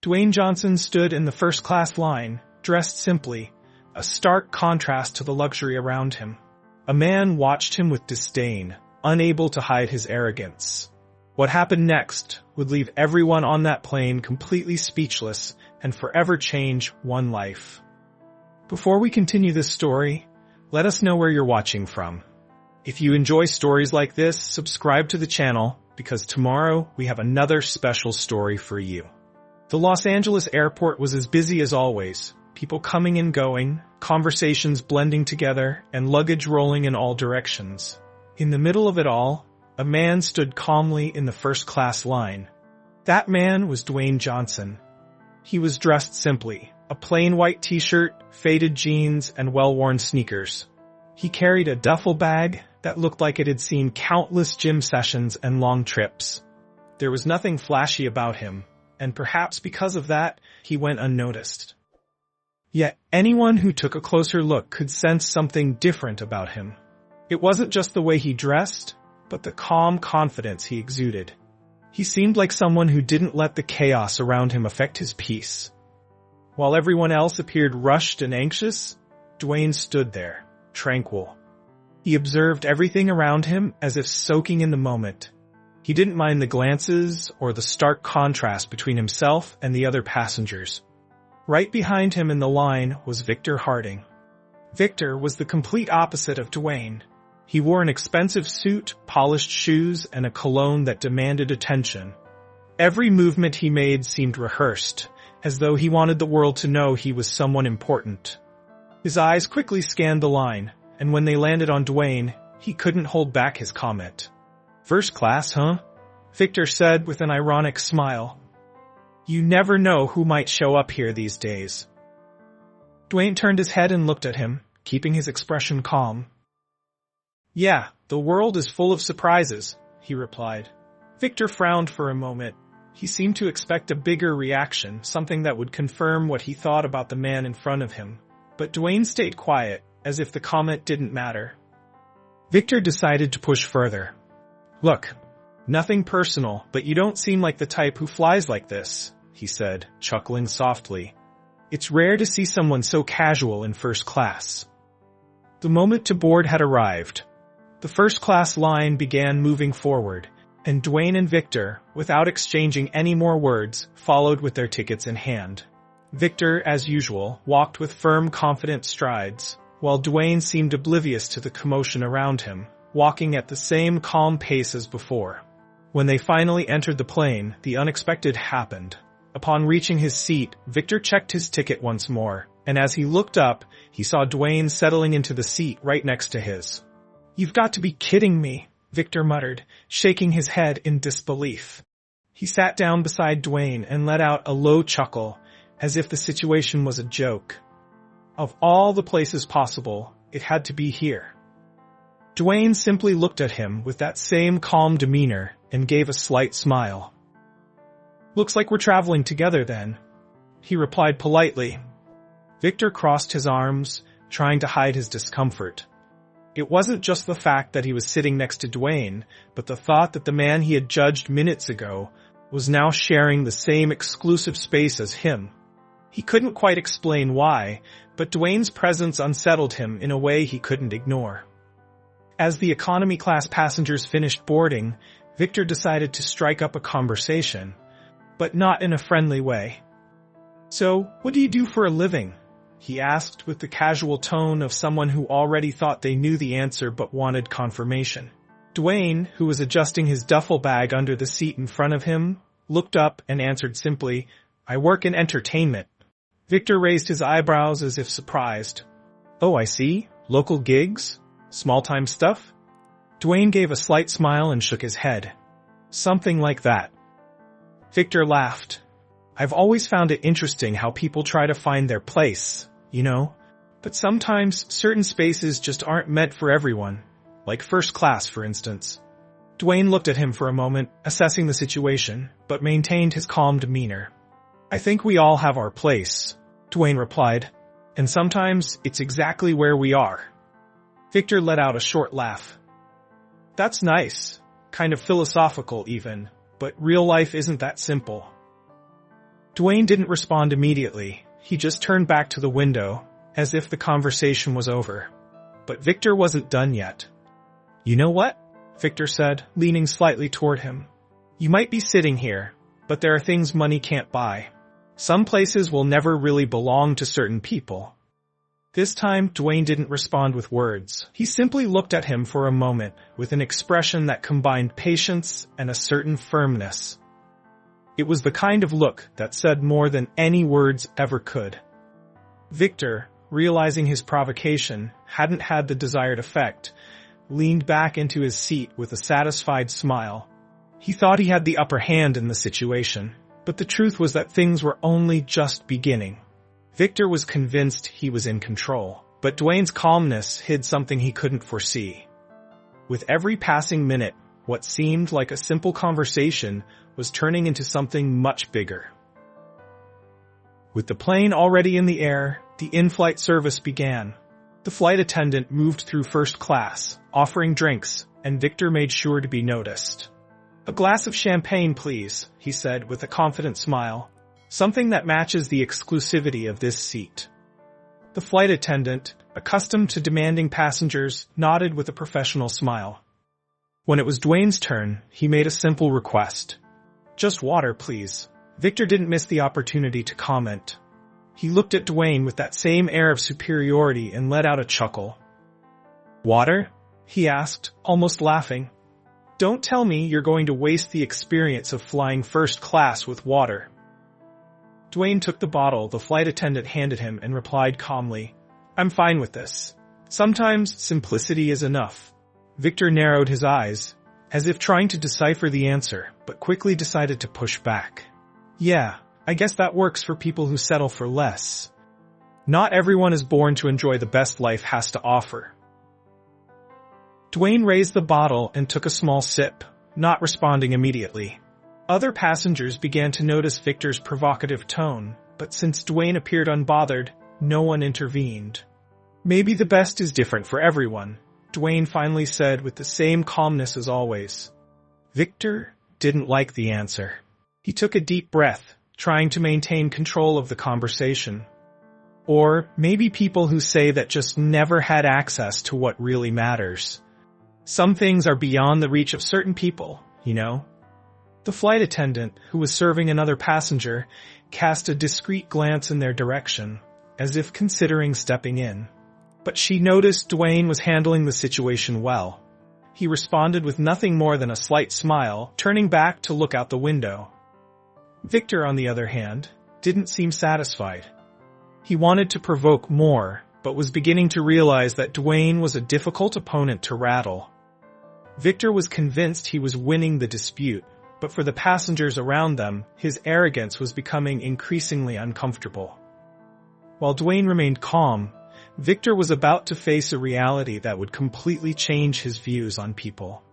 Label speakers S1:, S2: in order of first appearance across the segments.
S1: Dwayne Johnson stood in the first-class line, dressed simply, a stark contrast to the luxury around him. A man watched him with disdain, unable to hide his arrogance. What happened next would leave everyone on that plane completely speechless and forever change one life. Before we continue this story, let us know where you're watching from. If you enjoy stories like this, subscribe to the channel because tomorrow we have another special story for you. The Los Angeles airport was as busy as always, people coming and going, conversations blending together, and luggage rolling in all directions. In the middle of it all, a man stood calmly in the first-class line. That man was Dwayne Johnson. He was dressed simply, a plain white t-shirt, faded jeans, and well-worn sneakers. He carried a duffel bag that looked like it had seen countless gym sessions and long trips. There was nothing flashy about him, and perhaps because of that, he went unnoticed. Yet anyone who took a closer look could sense something different about him. It wasn't just the way he dressed, but the calm confidence he exuded. He seemed like someone who didn't let the chaos around him affect his peace. While everyone else appeared rushed and anxious, Dwayne stood there, tranquil. He observed everything around him as if soaking in the moment. He didn't mind the glances or the stark contrast between himself and the other passengers. Right behind him in the line was Victor Harding. Victor was the complete opposite of Dwayne. He wore an expensive suit, polished shoes, and a cologne that demanded attention. Every movement he made seemed rehearsed, as though he wanted the world to know he was someone important. His eyes quickly scanned the line, and when they landed on Dwayne, he couldn't hold back his comment. "First class, huh?" Victor said with an ironic smile. "You never know who might show up here these days." Dwayne turned his head and looked at him, keeping his expression calm. "Yeah, the world is full of surprises," he replied. Victor frowned for a moment. He seemed to expect a bigger reaction, something that would confirm what he thought about the man in front of him. But Dwayne stayed quiet, as if the comment didn't matter. Victor decided to push further. "Look, nothing personal, but you don't seem like the type who flies like this," he said, chuckling softly. "It's rare to see someone so casual in first class." The moment to board had arrived. The first-class line began moving forward, and Dwayne and Victor, without exchanging any more words, followed with their tickets in hand. Victor, as usual, walked with firm, confident strides, while Dwayne seemed oblivious to the commotion around him, walking at the same calm pace as before. When they finally entered the plane, the unexpected happened. Upon reaching his seat, Victor checked his ticket once more, and as he looked up, he saw Dwayne settling into the seat right next to his. "You've got to be kidding me," Victor muttered, shaking his head in disbelief. He sat down beside Dwayne and let out a low chuckle, as if the situation was a joke. Of all the places possible, it had to be here. Dwayne simply looked at him with that same calm demeanor and gave a slight smile. "Looks like we're traveling together then," he replied politely. Victor crossed his arms, trying to hide his discomfort. It wasn't just the fact that he was sitting next to Dwayne, but the thought that the man he had judged minutes ago was now sharing the same exclusive space as him. He couldn't quite explain why, but Dwayne's presence unsettled him in a way he couldn't ignore. As the economy class passengers finished boarding, Victor decided to strike up a conversation, but not in a friendly way. "So, what do you do for a living?" he asked with the casual tone of someone who already thought they knew the answer but wanted confirmation. Dwayne, who was adjusting his duffel bag under the seat in front of him, looked up and answered simply, "I work in entertainment." Victor raised his eyebrows as if surprised. "Oh, I see. Local gigs? Small-time stuff?" Dwayne gave a slight smile and shook his head. "Something like that." Victor laughed. "I've always found it interesting how people try to find their place, you know? But sometimes certain spaces just aren't meant for everyone, like first class, for instance." Dwayne looked at him for a moment, assessing the situation, but maintained his calm demeanor. "I think we all have our place," Dwayne replied, "and sometimes it's exactly where we are." Victor let out a short laugh. "That's nice, kind of philosophical even, but real life isn't that simple." Dwayne didn't respond immediately. He just turned back to the window, as if the conversation was over. But Victor wasn't done yet. "You know what?" Victor said, leaning slightly toward him. "You might be sitting here, but there are things money can't buy. Some places will never really belong to certain people." This time, Dwayne didn't respond with words. He simply looked at him for a moment with an expression that combined patience and a certain firmness. It was the kind of look that said more than any words ever could. Victor, realizing his provocation hadn't had the desired effect, leaned back into his seat with a satisfied smile. He thought he had the upper hand in the situation, but the truth was that things were only just beginning. Victor was convinced he was in control, but Dwayne's calmness hid something he couldn't foresee. With every passing minute, what seemed like a simple conversation was turning into something much bigger. With the plane already in the air, the in-flight service began. The flight attendant moved through first class, offering drinks, and Victor made sure to be noticed. "A glass of champagne, please," he said with a confident smile. "Something that matches the exclusivity of this seat." The flight attendant, accustomed to demanding passengers, nodded with a professional smile. When it was Dwayne's turn, he made a simple request. "Just water, please." Victor didn't miss the opportunity to comment. He looked at Dwayne with that same air of superiority and let out a chuckle. "Water?" he asked, almost laughing. "Don't tell me you're going to waste the experience of flying first class with water." Dwayne took the bottle the flight attendant handed him and replied calmly, "I'm fine with this. Sometimes simplicity is enough." Victor narrowed his eyes, as if trying to decipher the answer, but quickly decided to push back. "Yeah, I guess that works for people who settle for less. Not everyone is born to enjoy the best life has to offer." Dwayne raised the bottle and took a small sip, not responding immediately. Other passengers began to notice Victor's provocative tone, but since Dwayne appeared unbothered, no one intervened. "Maybe the best is different for everyone," Dwayne finally said with the same calmness as always. Victor didn't like the answer. He took a deep breath, trying to maintain control of the conversation. Or maybe people who say that just never had access to what really matters. Some things are beyond the reach of certain people, you know. The flight attendant, who was serving another passenger, cast a discreet glance in their direction, as if considering stepping in. But she noticed Dwayne was handling the situation well. He responded with nothing more than a slight smile, turning back to look out the window. Victor, on the other hand, didn't seem satisfied. He wanted to provoke more, but was beginning to realize that Dwayne was a difficult opponent to rattle. Victor was convinced he was winning the dispute, but for the passengers around them, his arrogance was becoming increasingly uncomfortable. While Dwayne remained calm, Victor was about to face a reality that would completely change his views on people.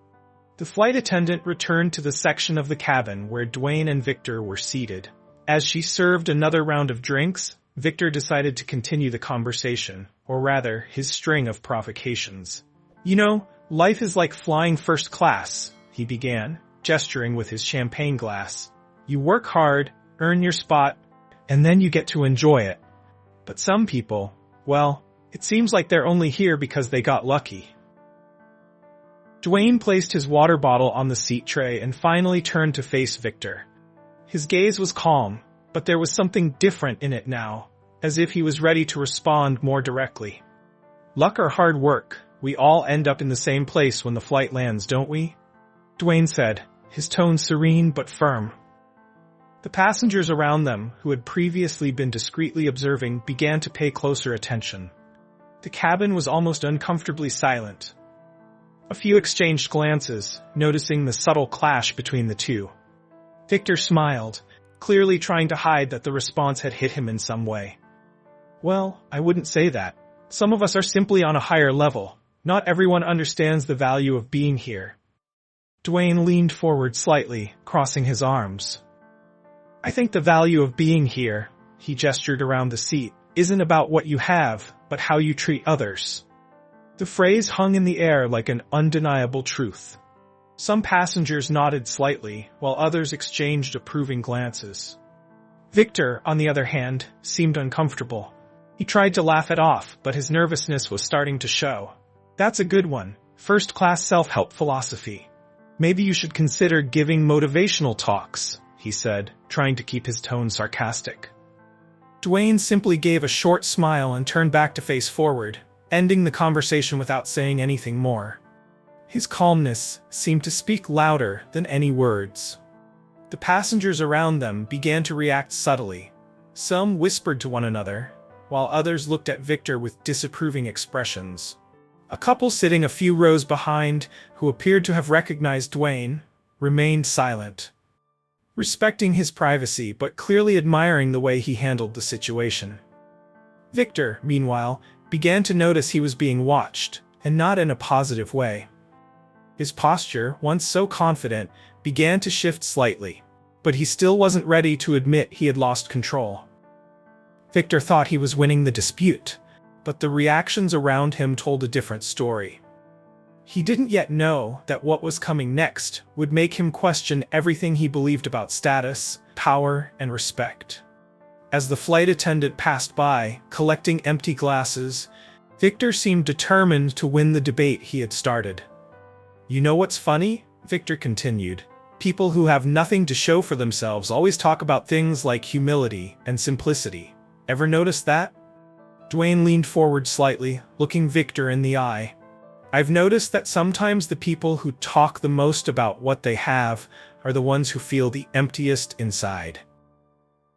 S1: The flight attendant returned to the section of the cabin where Dwayne and Victor were seated. As she served another round of drinks, Victor decided to continue the conversation, or rather, his string of provocations. "You know, life is like flying first class," he began, gesturing with his champagne glass. "You work hard, earn your spot, and then you get to enjoy it. But some people, well, it seems like they're only here because they got lucky." Dwayne placed his water bottle on the seat tray and finally turned to face Victor. His gaze was calm, but there was something different in it now, as if he was ready to respond more directly. "Luck or hard work, we all end up in the same place when the flight lands, don't we?" Dwayne said, his tone serene but firm. The passengers around them, who had previously been discreetly observing, began to pay closer attention. The cabin was almost uncomfortably silent. A few exchanged glances, noticing the subtle clash between the two. Victor smiled, clearly trying to hide that the response had hit him in some way. "Well, I wouldn't say that. Some of us are simply on a higher level. Not everyone understands the value of being here." Dwayne leaned forward slightly, crossing his arms. "I think the value of being here," he gestured around the seat, "isn't about what you have, but how you treat others." The phrase hung in the air like an undeniable truth. Some passengers nodded slightly, while others exchanged approving glances. Victor, on the other hand, seemed uncomfortable. He tried to laugh it off, but his nervousness was starting to show. That's a good one. First-class self-help philosophy. Maybe you should consider giving motivational talks, he said, trying to keep his tone sarcastic. Dwayne simply gave a short smile and turned back to face forward, ending the conversation without saying anything more. His calmness seemed to speak louder than any words. The passengers around them began to react subtly. Some whispered to one another, while others looked at Victor with disapproving expressions. A couple sitting a few rows behind, who appeared to have recognized Dwayne, remained silent, respecting his privacy but clearly admiring the way he handled the situation. Victor, meanwhile, began to notice he was being watched, and not in a positive way. His posture, once so confident, began to shift slightly, but he still wasn't ready to admit he had lost control. Victor thought he was winning the dispute, but the reactions around him told a different story. He didn't yet know that what was coming next would make him question everything he believed about status, power, and respect. As the flight attendant passed by, collecting empty glasses, Victor seemed determined to win the debate he had started. "You know what's funny?" Victor continued. "People who have nothing to show for themselves always talk about things like humility and simplicity. Ever notice that?" Dwayne leaned forward slightly, looking Victor in the eye. "I've noticed that sometimes the people who talk the most about what they have are the ones who feel the emptiest inside."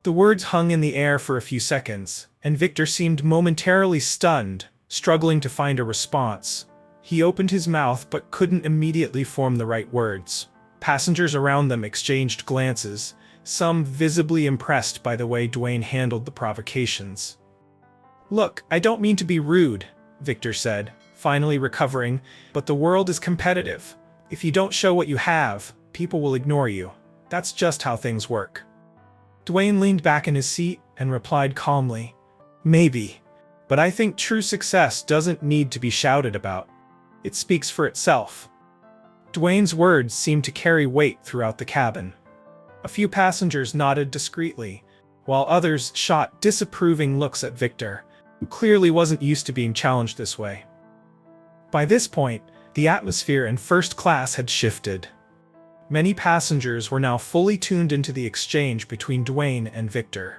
S1: The words hung in the air for a few seconds, and Victor seemed momentarily stunned, struggling to find a response. He opened his mouth but couldn't immediately form the right words. Passengers around them exchanged glances, some visibly impressed by the way Dwayne handled the provocations. "Look, I don't mean to be rude," Victor said, finally recovering, "but the world is competitive. If you don't show what you have, people will ignore you. That's just how things work." Dwayne leaned back in his seat and replied calmly, "Maybe, but I think true success doesn't need to be shouted about. It speaks for itself." Dwayne's words seemed to carry weight throughout the cabin. A few passengers nodded discreetly, while others shot disapproving looks at Victor, who clearly wasn't used to being challenged this way. By this point, the atmosphere in first class had shifted. Many passengers were now fully tuned into the exchange between Dwayne and Victor.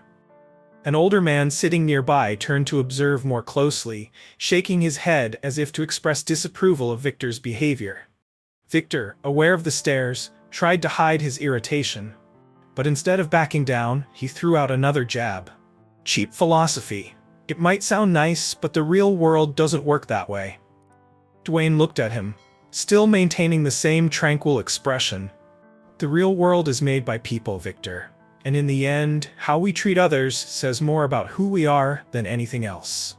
S1: An older man sitting nearby turned to observe more closely, shaking his head as if to express disapproval of Victor's behavior. Victor, aware of the stares, tried to hide his irritation. But instead of backing down, he threw out another jab. "Cheap philosophy. It might sound nice, but the real world doesn't work that way." Dwayne looked at him, still maintaining the same tranquil expression. "The real world is made by people, Victor. And in the end, how we treat others says more about who we are than anything else."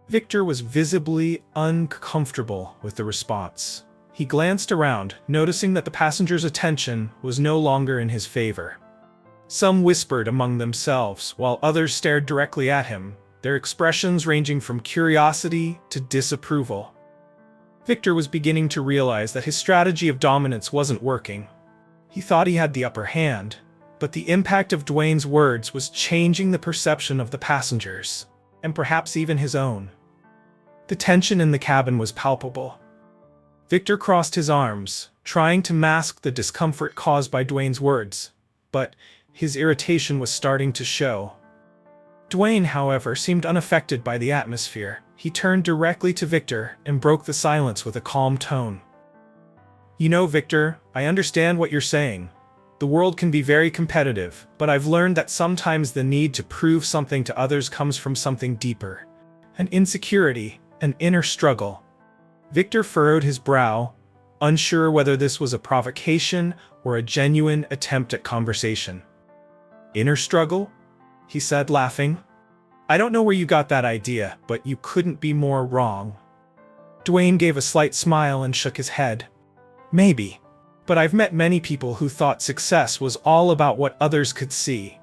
S1: Victor was visibly uncomfortable with the response. He glanced around, noticing that the passengers' attention was no longer in his favor. Some whispered among themselves, while others stared directly at him, their expressions ranging from curiosity to disapproval. Victor was beginning to realize that his strategy of dominance wasn't working. He thought he had the upper hand, but the impact of Dwayne's words was changing the perception of the passengers, and perhaps even his own. The tension in the cabin was palpable. Victor crossed his arms, trying to mask the discomfort caused by Dwayne's words, but his irritation was starting to show. Dwayne, however, seemed unaffected by the atmosphere. He turned directly to Victor and broke the silence with a calm tone. "You know, Victor, I understand what you're saying. The world can be very competitive, but I've learned that sometimes the need to prove something to others comes from something deeper. An insecurity, an inner struggle." Victor furrowed his brow, unsure whether this was a provocation or a genuine attempt at conversation. "Inner struggle?" he said, laughing. "I don't know where you got that idea, but you couldn't be more wrong." Dwayne gave a slight smile and shook his head. "Maybe. But I've met many people who thought success was all about what others could see.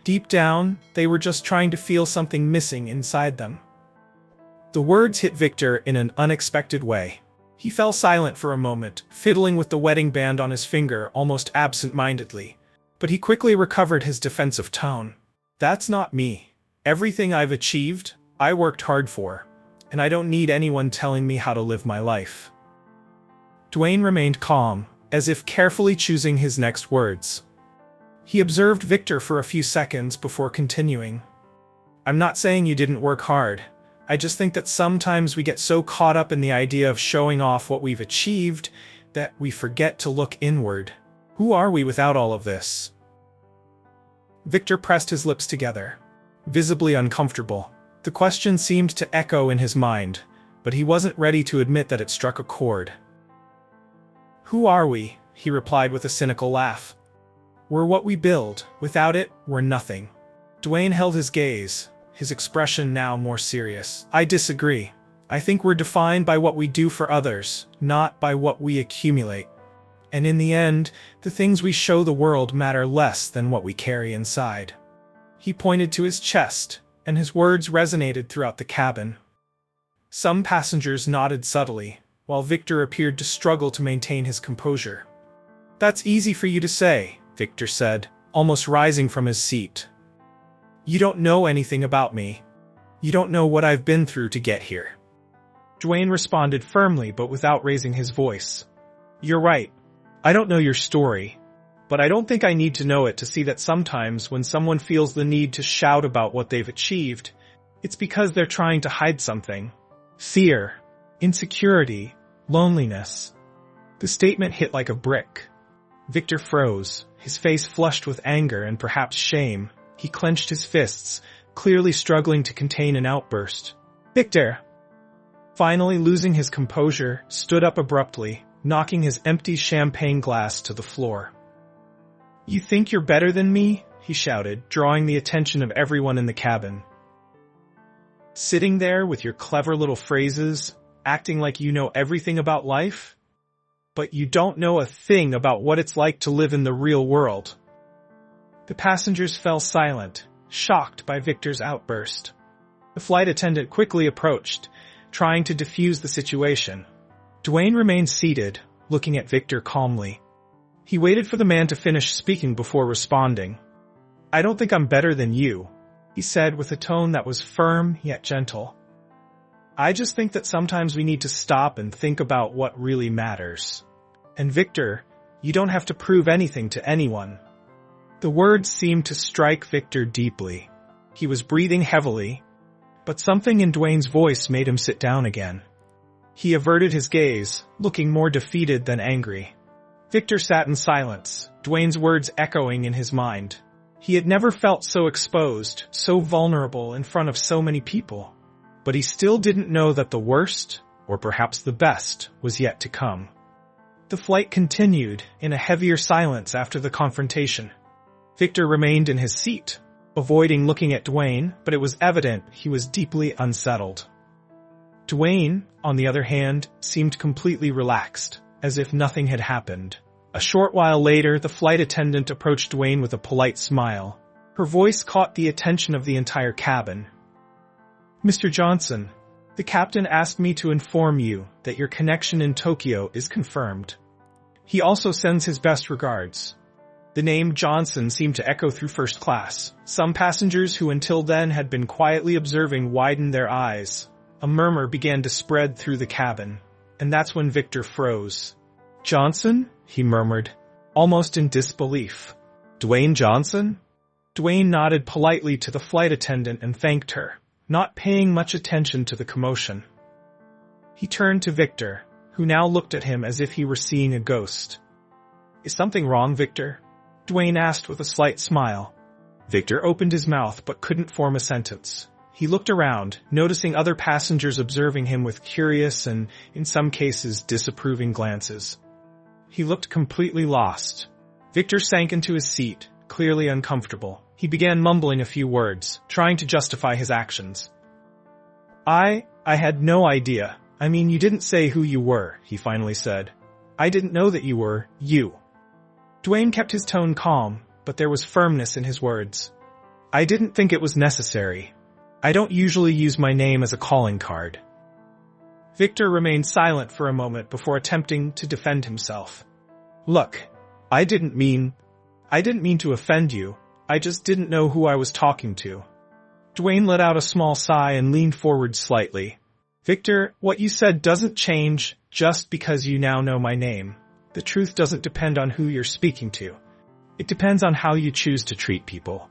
S1: Deep down, they were just trying to feel something missing inside them." The words hit Victor in an unexpected way. He fell silent for a moment, fiddling with the wedding band on his finger almost absent-mindedly, but he quickly recovered his defensive tone. That's not me. Everything I've achieved, I worked hard for, and I don't need anyone telling me how to live my life. Dwayne remained calm, as if carefully choosing his next words. He observed Victor for a few seconds before continuing. I'm not saying you didn't work hard. I just think that sometimes we get so caught up in the idea of showing off what we've achieved that we forget to look inward. Who are we without all of this? Victor pressed his lips together, visibly uncomfortable. The question seemed to echo in his mind, but he wasn't ready to admit that it struck a chord. Who are we? He replied with a cynical laugh. We're what we build. Without it, we're nothing. Dwayne held his gaze, his expression now more serious. I disagree. I think we're defined by what we do for others, not by what we accumulate. And in the end, the things we show the world matter less than what we carry inside. He pointed to his chest, and his words resonated throughout the cabin. Some passengers nodded subtly, while Victor appeared to struggle to maintain his composure. That's easy for you to say, Victor said, almost rising from his seat. You don't know anything about me. You don't know what I've been through to get here. Dwayne responded firmly but without raising his voice. You're right. I don't know your story, but I don't think I need to know it to see that sometimes when someone feels the need to shout about what they've achieved, it's because they're trying to hide something. Fear, insecurity, loneliness. The statement hit like a brick. Victor froze, his face flushed with anger and perhaps shame. He clenched his fists, clearly struggling to contain an outburst. Victor! Finally losing his composure, stood up abruptly, knocking his empty champagne glass to the floor. You think you're better than me? He shouted, drawing the attention of everyone in the cabin. Sitting there with your clever little phrases, acting like you know everything about life? But you don't know a thing about what it's like to live in the real world. The passengers fell silent, shocked by Victor's outburst. The flight attendant quickly approached, trying to defuse the situation. Dwayne remained seated, looking at Victor calmly. He waited for the man to finish speaking before responding. I don't think I'm better than you, he said with a tone that was firm yet gentle. I just think that sometimes we need to stop and think about what really matters. And Victor, you don't have to prove anything to anyone. The words seemed to strike Victor deeply. He was breathing heavily, but something in Dwayne's voice made him sit down again. He averted his gaze, looking more defeated than angry. Victor sat in silence, Dwayne's words echoing in his mind. He had never felt so exposed, so vulnerable in front of so many people. But he still didn't know that the worst, or perhaps the best, was yet to come. The flight continued in a heavier silence after the confrontation. Victor remained in his seat, avoiding looking at Dwayne, but it was evident he was deeply unsettled. Dwayne, on the other hand, seemed completely relaxed, as if nothing had happened. A short while later, the flight attendant approached Dwayne with a polite smile. Her voice caught the attention of the entire cabin. Mr. Johnson, the captain asked me to inform you that your connection in Tokyo is confirmed. He also sends his best regards. The name Johnson seemed to echo through first class. Some passengers who until then had been quietly observing widened their eyes. A murmur began to spread through the cabin, and that's when Victor froze. Johnson? He murmured, almost in disbelief. Dwayne Johnson? Dwayne nodded politely to the flight attendant and thanked her, not paying much attention to the commotion. He turned to Victor, who now looked at him as if he were seeing a ghost. Is something wrong, Victor? Dwayne asked with a slight smile. Victor opened his mouth but couldn't form a sentence. He looked around, noticing other passengers observing him with curious and, in some cases, disapproving glances. He looked completely lost. Victor sank into his seat, clearly uncomfortable. He began mumbling a few words, trying to justify his actions. I had no idea. I mean, you didn't say who you were, he finally said. I didn't know that you were you. Dwayne kept his tone calm, but there was firmness in his words. I didn't think it was necessary. I don't usually use my name as a calling card. Victor remained silent for a moment before attempting to defend himself. Look, I didn't mean to offend you. I just didn't know who I was talking to." Dwayne let out a small sigh and leaned forward slightly. "Victor, what you said doesn't change just because you now know my name. The truth doesn't depend on who you're speaking to. It depends on how you choose to treat people."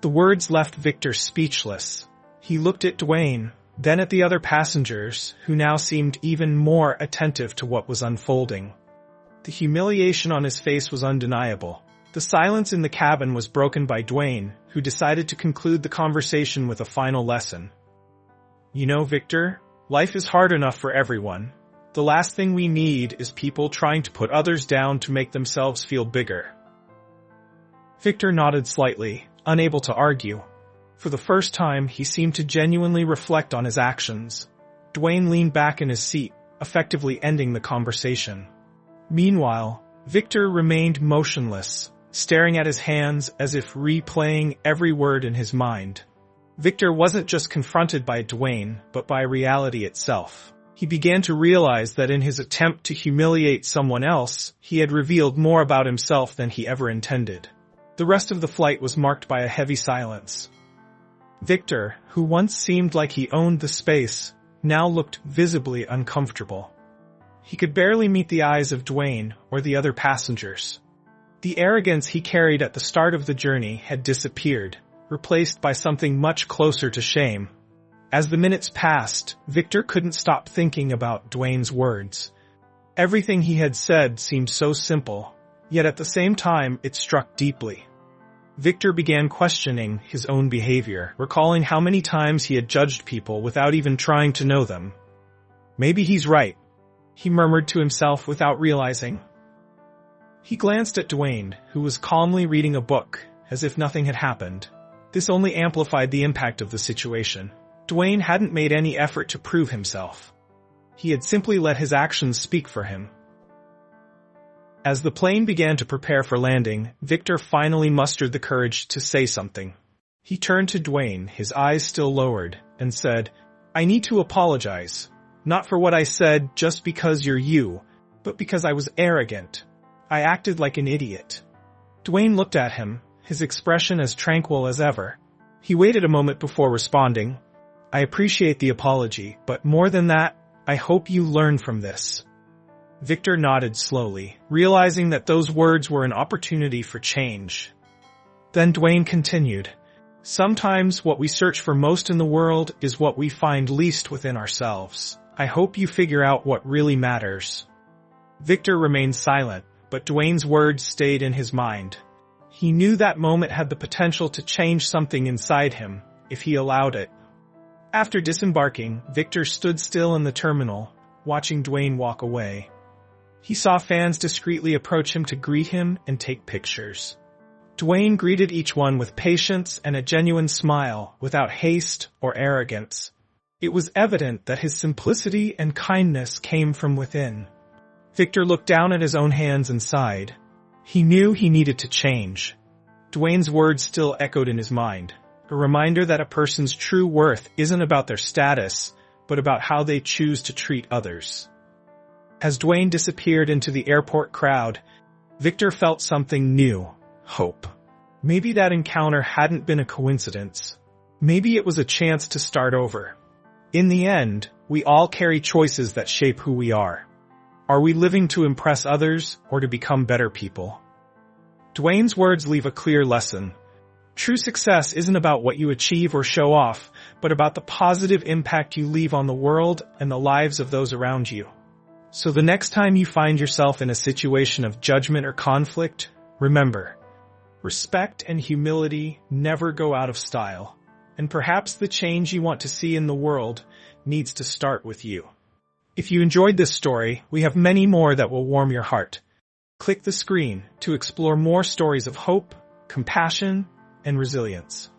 S1: The words left Victor speechless. He looked at Dwayne, then at the other passengers, who now seemed even more attentive to what was unfolding. The humiliation on his face was undeniable. The silence in the cabin was broken by Dwayne, who decided to conclude the conversation with a final lesson. "You know, Victor, life is hard enough for everyone. The last thing we need is people trying to put others down to make themselves feel bigger." Victor nodded slightly, unable to argue. For the first time, he seemed to genuinely reflect on his actions. Dwayne leaned back in his seat, effectively ending the conversation. Meanwhile, Victor remained motionless, staring at his hands as if replaying every word in his mind. Victor wasn't just confronted by Dwayne, but by reality itself. He began to realize that in his attempt to humiliate someone else, he had revealed more about himself than he ever intended. The rest of the flight was marked by a heavy silence. Victor, who once seemed like he owned the space, now looked visibly uncomfortable. He could barely meet the eyes of Dwayne or the other passengers. The arrogance he carried at the start of the journey had disappeared, replaced by something much closer to shame. As the minutes passed, Victor couldn't stop thinking about Dwayne's words. Everything he had said seemed so simple, yet at the same time it struck deeply. Victor began questioning his own behavior, recalling how many times he had judged people without even trying to know them. "Maybe he's right," he murmured to himself without realizing. He glanced at Dwayne, who was calmly reading a book, as if nothing had happened. This only amplified the impact of the situation. Dwayne hadn't made any effort to prove himself. He had simply let his actions speak for him. As the plane began to prepare for landing, Victor finally mustered the courage to say something. He turned to Dwayne, his eyes still lowered, and said, "I need to apologize. Not for what I said just because you're you, but because I was arrogant. I acted like an idiot." Dwayne looked at him, his expression as tranquil as ever. He waited a moment before responding, "I appreciate the apology, but more than that, I hope you learn from this." Victor nodded slowly, realizing that those words were an opportunity for change. Then Dwayne continued, "Sometimes what we search for most in the world is what we find least within ourselves. I hope you figure out what really matters." Victor remained silent, but Dwayne's words stayed in his mind. He knew that moment had the potential to change something inside him, if he allowed it. After disembarking, Victor stood still in the terminal, watching Dwayne walk away. He saw fans discreetly approach him to greet him and take pictures. Dwayne greeted each one with patience and a genuine smile, without haste or arrogance. It was evident that his simplicity and kindness came from within. Victor looked down at his own hands and sighed. He knew he needed to change. Dwayne's words still echoed in his mind, a reminder that a person's true worth isn't about their status, but about how they choose to treat others. As Dwayne disappeared into the airport crowd, Victor felt something new, hope. Maybe that encounter hadn't been a coincidence. Maybe it was a chance to start over. In the end, we all carry choices that shape who we are. Are we living to impress others or to become better people? Dwayne's words leave a clear lesson. True success isn't about what you achieve or show off, but about the positive impact you leave on the world and the lives of those around you. So the next time you find yourself in a situation of judgment or conflict, remember, respect and humility never go out of style, and perhaps the change you want to see in the world needs to start with you. If you enjoyed this story, we have many more that will warm your heart. Click the screen to explore more stories of hope, compassion, and resilience.